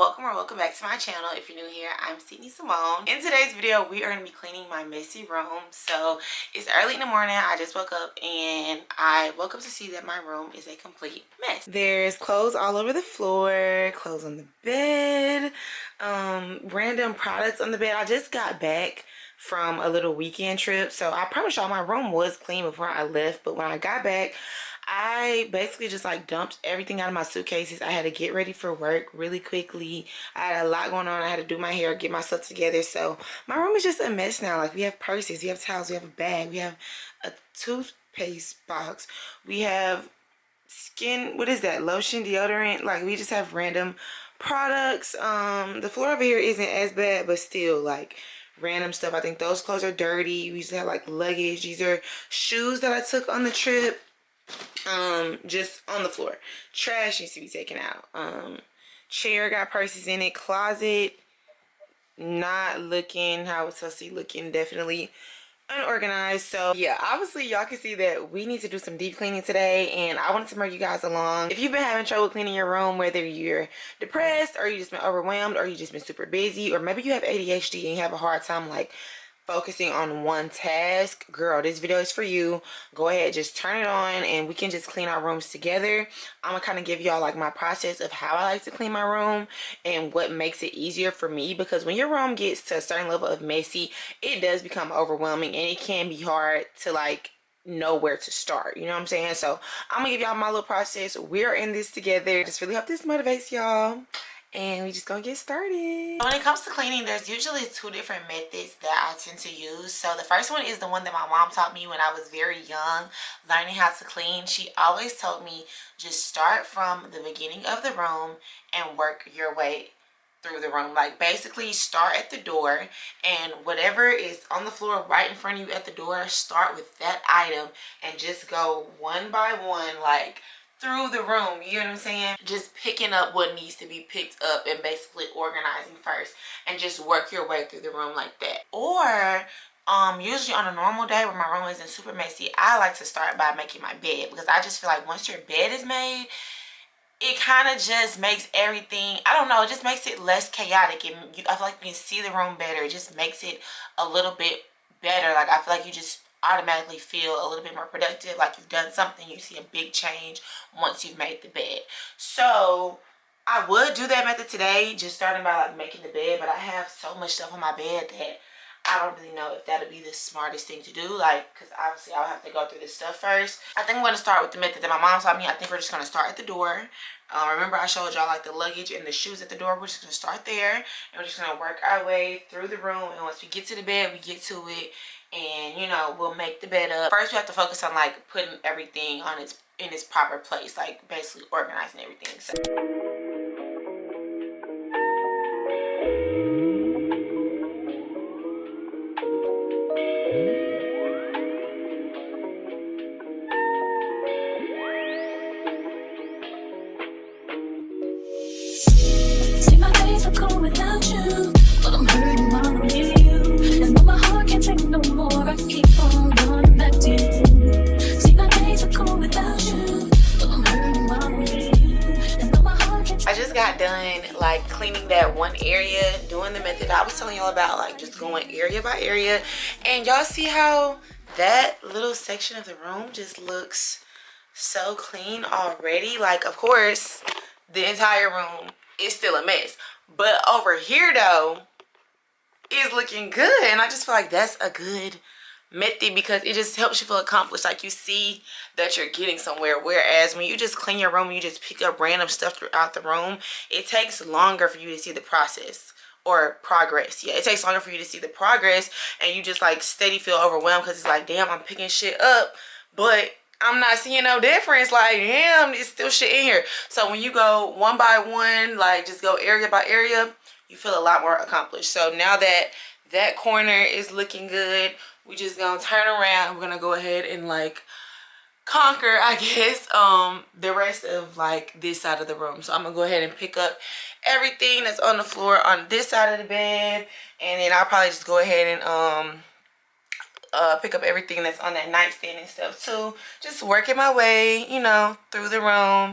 welcome or welcome back to my channel. If you're new here, I'm Sydney Simone. In today's video, we are going to be cleaning my messy room. So it's early in the morning. I just woke up and I woke up to see that my room is a complete mess. There's clothes all over the floor, clothes on the bed, random products on the bed. I just got back from a little weekend trip, so I promise y'all my room was clean before I left, but when I got back, I basically just like dumped everything out of my suitcases. I had to get ready for work really quickly. I had a lot going on. I had to do my hair, get my stuff together. So my room is just a mess now. Like, we have purses, we have towels, we have a bag, we have a toothpaste box, we have skin, what is that, lotion, deodorant. Like, we just have random products. The floor over here isn't as bad, but still, like, random stuff. I think those clothes are dirty. We used to have like luggage. These are shoes that I took on the trip. Just on the floor. Trash needs to be taken out. Chair got purses in it. Closet not looking how it's supposed to be looking. Definitely unorganized. So yeah, obviously y'all can see that we need to do some deep cleaning today, and I wanted to bring you guys along. If you've been having trouble cleaning your room, whether you're depressed or you just been overwhelmed or you just been super busy, or maybe you have ADHD and you have a hard time like focusing on one task, girl, this video is for you. Go ahead, just turn it on and we can just clean our rooms together. I'm gonna kind of give y'all like my process of how I like to clean my room and what makes it easier for me, because when your room gets to a certain level of messy, it does become overwhelming and it can be hard to like know where to start, you know what I'm saying? So I'm gonna give y'all my little process. We're in this together. Just really hope this motivates y'all, and we just gonna get started. When it comes to cleaning, there's usually two different methods that I tend to use. So the first one is the one that my mom taught me when I was very young, learning how to clean. She always told me, just start from the beginning of the room and work your way through the room. Like, basically start at the door, and whatever is on the floor right in front of you at the door, start with that item and just go one by one, like through the room, you know what I'm saying? Just picking up what needs to be picked up and basically organizing first, and just work your way through the room like that. Or usually on a normal day where my room isn't super messy, I like to start by making my bed, because I just feel like once your bed is made, it kind of just makes everything, I don't know, it just makes it less chaotic, and I feel like you can see the room better. It just makes it a little bit better. Like, I feel like you just automatically feel a little bit more productive, like you've done something. You see a big change once you've made the bed. So I would do that method today, just starting by like making the bed, but I have so much stuff on my bed that I don't really know if that'll be the smartest thing to do, like, because obviously I'll have to go through this stuff first. I think I'm going to start with the method that my mom taught me. I think we're just going to start at the door. Remember I showed y'all like the luggage and the shoes at the door. We're just going to start there, and we're just going to work our way through the room, and once we get to the bed, we get to it, and you know, we'll make the bed up. First we have to focus on like putting everything on in its proper place, like basically organizing everything. So without you, but I'm hurting while I'm near you, and though my heart can't take no more, I keep on running back to you. See, my days are cold without you, but I'm hurting while I'm near you, and though my heart can't. I just got done like cleaning that one area, doing the method I was telling y'all about, like just going area by area, and y'all see how that little section of the room just looks so clean already. Like, of course the entire room is still a mess, but over here though is looking good, and I just feel like that's a good method because it just helps you feel accomplished. Like, you see that you're getting somewhere, whereas when you just clean your room and you just pick up random stuff throughout the room, it takes longer for you to see the process or progress. Yeah, it takes longer for you to see the progress, and you just like steady feel overwhelmed because it's like, damn, I'm picking shit up, but I'm not seeing no difference. Like, damn, it's still shit in here. So when you go one by one, like just go area by area, you feel a lot more accomplished. So now that that corner is looking good, we just gonna turn around. We're gonna go ahead and like conquer, I guess, the rest of like this side of the room. So I'm gonna go ahead and pick up everything that's on the floor on this side of the bed, and then I'll probably just go ahead and pick up everything that's on that nightstand and stuff too. Just working my way, you know, through the room.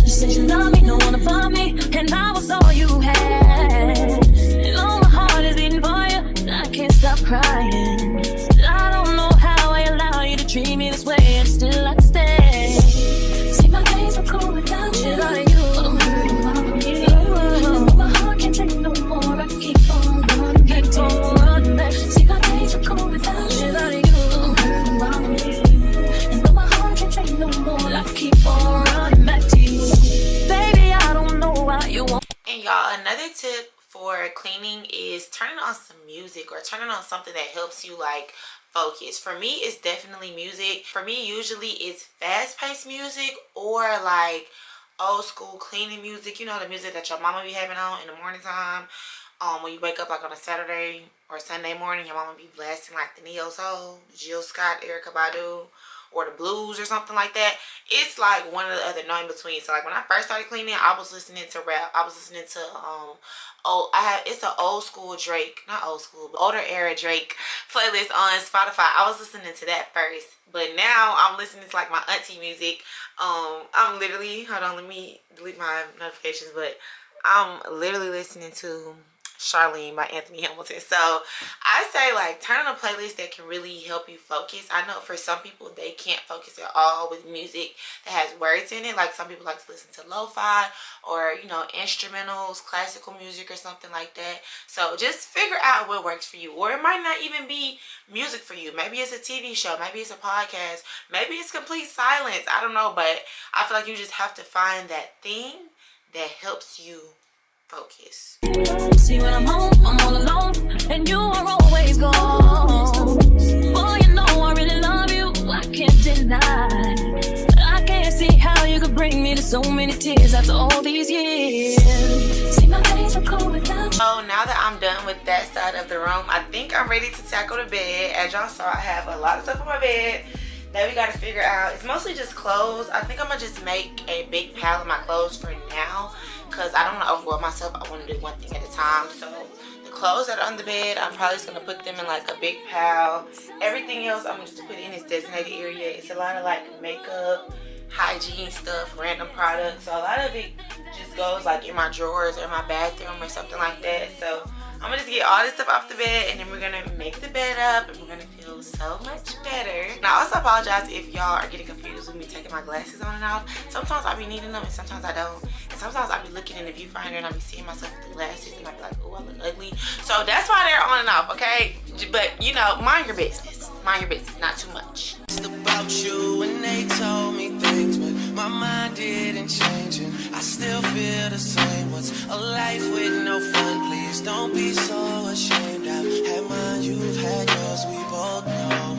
You said you love me, don't wanna bother me, and I was all you had. And all my heart is beating for you, I can't stop crying. I don't know how I allow you to treat me this way, and still I stay. See, my days are cold without you. Without you, I'm hurting my feelings. My heart can't take no more. I keep on running back to you. See, my days are cold without you. Without you, I'm hurting my feelings. And though my heart can't take no more, I keep on running back to you. Baby, I don't know why you want. And y'all, another tip for cleaning is turning on some music or turning on something that helps you like focus. For me, it's definitely music. For me, usually it's fast-paced music or like old school cleaning music. You know, the music that your mama be having on in the morning time. When you wake up like on a Saturday or Sunday morning, your mama be blasting like the Neo Soul, Jill Scott, Erykah Badu, or the blues or something like that. It's like one or the other, no in between. So like when I first started cleaning, I was listening to rap. I was listening to it's an old school Drake, not old school, but older era Drake playlist on Spotify. I was listening to that first, but now I'm listening to like my auntie music. I'm literally, hold on, let me delete my notifications, but I'm literally listening to Charlene by Anthony Hamilton. So I say like turn on a playlist that can really help you focus. I know for some people they can't focus at all with music that has words in it. Like some people like to listen to lo-fi or, you know, instrumentals, classical music or something like that. So just figure out what works for you. Or it might not even be music for you. Maybe it's a TV show, maybe it's a podcast, maybe it's complete silence. I don't know, but I feel like you just have to find that thing that helps you focus. See, when I'm home, I'm all alone, and you are always gone. Boy, you know I really love you, I can't deny. I can't see how you could bring me to so many tears after all these years. See, my days are cold without you. So now that I'm done with that side of the room, I think I'm ready to tackle the bed. As y'all saw, I have a lot of stuff on my bed that we gotta figure out. It's mostly just clothes. I think I'm gonna just make a big pile of my clothes for now, because I don't want to overwhelm myself. I want to do one thing at a time. So the clothes that are on the bed, I'm probably just going to put them in like a big pile. Everything else I'm just to put in its designated area. It's a lot of like makeup, hygiene stuff, random products. So a lot of it just goes like in my drawers or my bathroom or something like that. So I'm gonna just get all this stuff off the bed, and then we're gonna make the bed up, and we're gonna feel so much better. And I also apologize if y'all are getting confused with me taking my glasses on and off. Sometimes I be needing them and sometimes I don't. And sometimes I be looking in the viewfinder and I be seeing myself with the glasses and I be like, oh, I look ugly. So that's why they're on and off, okay? But you know, mind your business. Mind your business, not too much. It's about you and they told me things, but my mind didn't change and I still feel the same. What's a life with no fun? Please don't be so ashamed. I've had mine, you've had yours, we both know.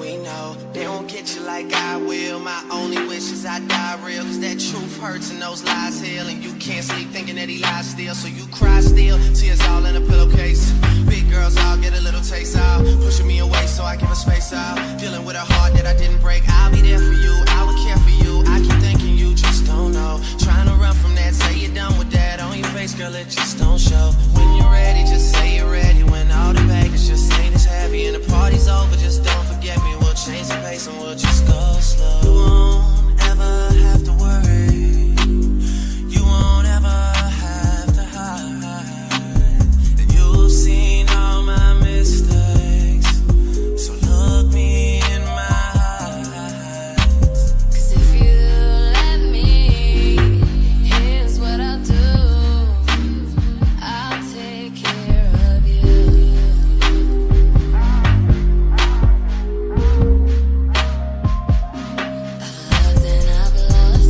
We know they won't get you like I will. My only wish is I die real, cause that truth hurts and those lies heal. And you can't sleep thinking that he lies still, so you cry still. Tears all in a pillowcase. Big girls all get a little taste out, pushing me away so I give her space out. Dealing with a heart that I didn't break. I'll be there for you, I will care for you. I keep thinking you just don't know. Trying to run from that, say you're done with that. On your face, girl, it just don't show. When you're ready, just say you're ready. When all the baggage just ain't as heavy and the party's over, just don't forget me. We'll change the pace and we'll just go slow. You won't ever have to worry. You won't ever have to hide. And you've seen all my mistakes, so look me in my eyes. Cause if you let me, here's what I'll do. I'll take care of you. I've loved and I've lost.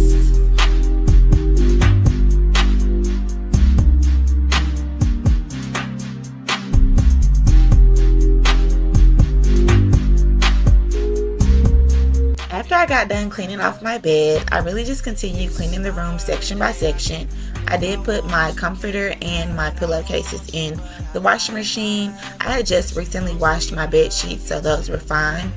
After I got done cleaning off my bed, I really just continued cleaning the room section by section. I did put my comforter and my pillowcases in the washing machine. I had just recently washed my bed sheets, so those were fine.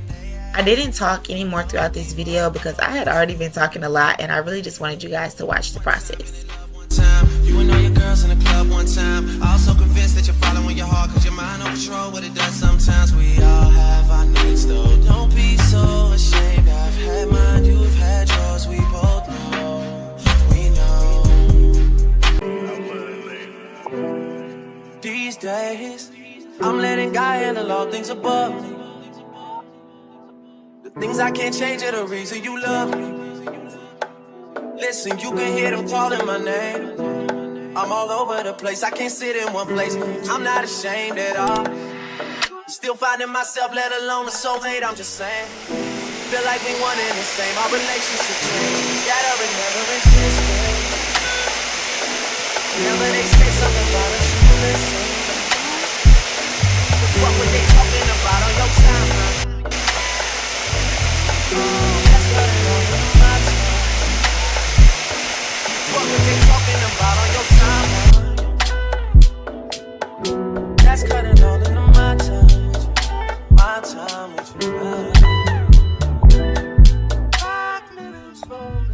I didn't talk anymore throughout this video because I had already been talking a lot and I really just wanted you guys to watch the process. One time, you and all your girls in the club one time. Also convinced that you're following your heart, cause your mind don't control what it does sometimes. We all have our needs though, don't be so ashamed. I've had mine, you've had yours, we both know, we know. These days, I'm letting God handle all things above me. The things I can't change are the reason you love me. Listen, you can hear them calling my name. I'm all over the place, I can't sit in one place. I'm not ashamed at all. Still finding myself, let alone a soulmate, I'm just saying. Feel like we one and the same, our relationship changed. Together it never existed. Whenever they say something about us, you listen. What were they talking about on your timeline? That's what it all in my time. What were they talking about on your timeline? That's cutting all into my time with you. 5 minutes slowly.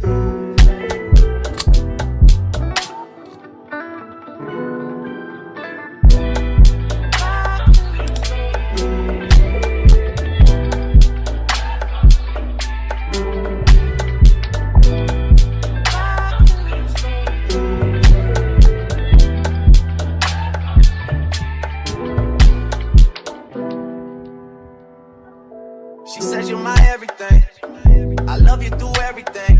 She says you're my everything. I love you through everything.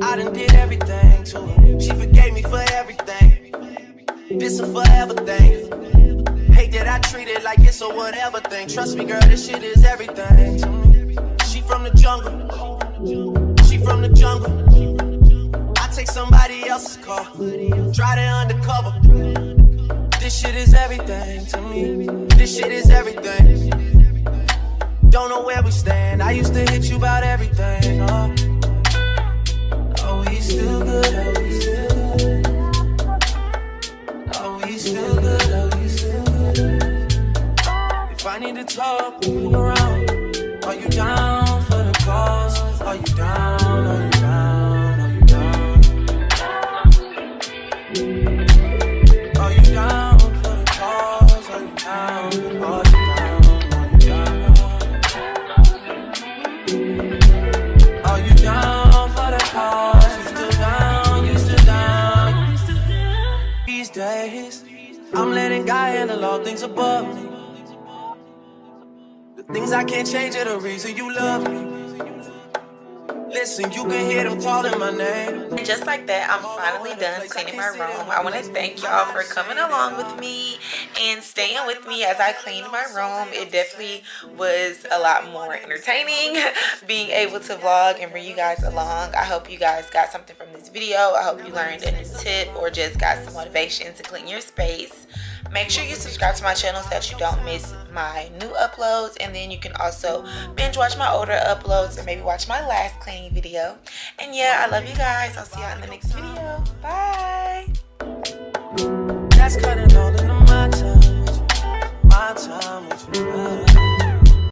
I done did everything to her. She forgave me for everything. This a forever thing. Hate that I treat it like it's a whatever thing. Trust me, girl, this shit is everything to me. She from the jungle. She from the jungle. I take somebody else's car. Drive it undercover. This shit is everything to me. This shit is everything. Don't know where we stand. I used to hit you about everything. Oh, we still good. Oh, we still good. Oh, we still good. Oh, we still good. If I need to talk, move around. Are you down for the cause? Are you down? Are you down? Are you down? Are you down for the cause? Are you down? Are you down? Are you down for the cause? You still down, you still down. These days, I'm letting God handle all things above me. The things I can't change are the reason you love me. Listen, you can hear them calling my name. And just like that, I'm finally done cleaning my room. I want to thank y'all for coming along with me and staying with me as I cleaned my room. It definitely was a lot more entertaining being able to vlog and bring you guys along. I hope you guys got something from this video. I hope you learned a new tip or just got some motivation to clean your space. Make sure you subscribe to my channel so that you don't miss my new uploads, and then you can also binge watch my older uploads or maybe watch my last cleaning video. And yeah, I love you guys. I'll see y'all in the next video. Bye. That's cutting all into my time with you.